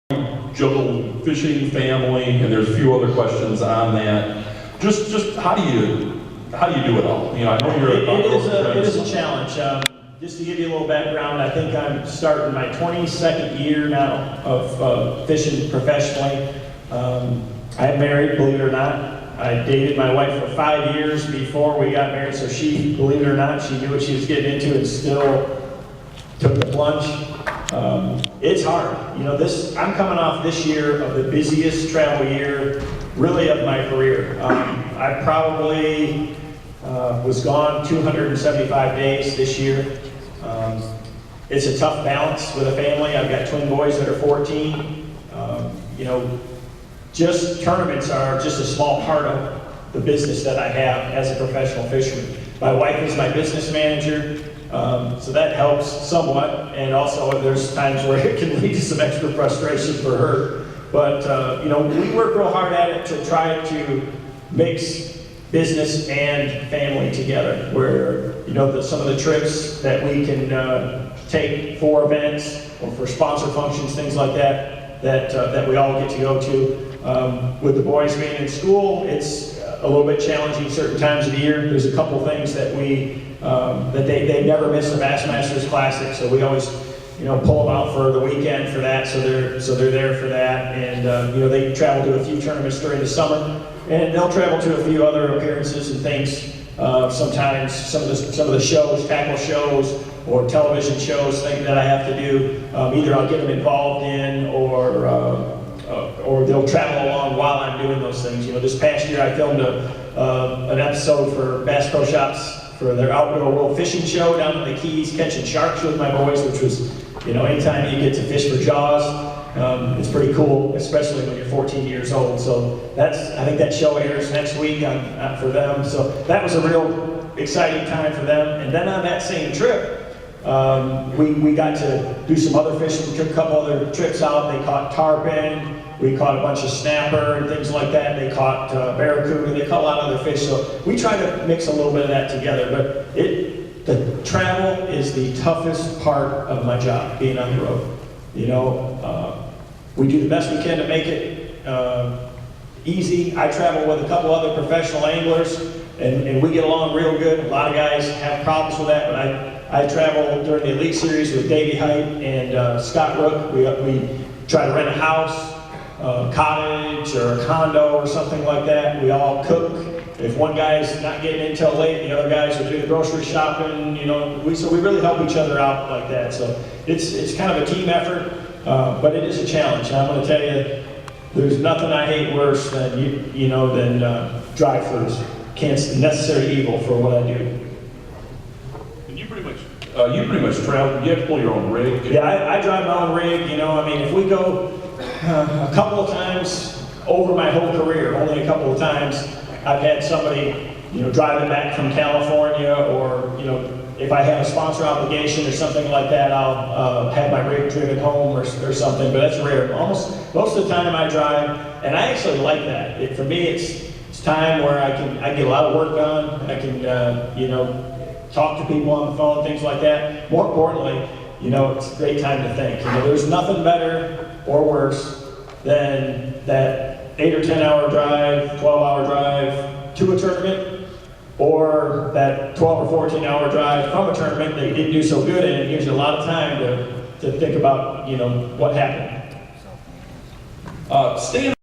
juggle fishing, family, and there's a few other questions on that. Just how do you do it all? You know, I know you're it is a challenge. Just to give you a little background, I think I'm starting my 22nd year now of fishing professionally. I'm married, believe it or not. I dated my wife for 5 years before we got married, so she, believe it or not, she knew what she was getting into and still took the plunge. It's hard. You know, I'm coming off this year of the busiest travel year, really, of my career. I probably was gone 275 days this year. It's a tough balance with a family. I've got twin boys that are 14. You know, just tournaments are just a small part of the business that I have as a professional fisherman. My wife is my business manager, so that helps somewhat, and also there's times where it can lead to some extra frustration for her. But you know, we work real hard at it to try to mix business and family together, where, you know, some of the trips that we can take for events or for sponsor functions, things like that we all get to go to. With the boys being in school, it's a little bit challenging certain times of the year. There's a couple things that they never miss the Bassmasters Classic, so we always, you know, pull them out for the weekend for that, so they're there for that. And you know, they travel to a few tournaments during the summer, and they'll travel to a few other appearances and things. Sometimes some of the shows, tackle shows, or television shows, things that I have to do. Either I'll get them involved in, or they'll travel along while I'm doing those things. You know, this past year I filmed an episode for Bass Pro Shops for their Outdoor World Fishing Show down in the Keys, catching sharks with my boys, which was, you know, anytime you get to fish for jaws, it's pretty cool, especially when you're 14 years old. So I think that show airs next week for them. So that was a real exciting time for them. And then on that same trip, we got to do some other fishing. We took a couple other trips out. They caught tarpon. We caught a bunch of snapper and things like that. They caught barracuda. They caught a lot of other fish. So we try to mix a little bit of that together. But the travel is the toughest part of my job, being on the road. You know, we do the best we can to make it easy. I travel with a couple other professional anglers, and we get along real good. A lot of guys have problems with that, but I travel during the Elite Series with Davey Height and Scott Rook. We try to rent a house, cottage, or a condo or something like that. We all cook. If one guy's not getting in till late, the other guys are doing the grocery shopping. You know, so we really help each other out like that. So it's kind of a team effort, but it is a challenge. And I'm going to tell you, there's nothing I hate worse than than drive-throughs. Necessary evil for what I do. And you pretty much travel. You have to pull your own rig. Yeah, I drive my own rig. You know, I mean, if we go a couple of times over my whole career, only a couple of times, I've had somebody, you know, driving back from California, or, you know, if I have a sponsor obligation or something like that, I'll have my rig driven home or something. But that's rare. Most of the time I drive, and I actually like that. For me, it's time where I get a lot of work done. I can you know, talk to people on the phone, things like that. More importantly, you know, it's a great time to think. You know, there's nothing better or worse than that 8 or 10 hour drive, 12-hour drive to a tournament, or that 12 or 14 hour drive from a tournament that you didn't do so good in. It gives you a lot of time to think about, you know, what happened. Staying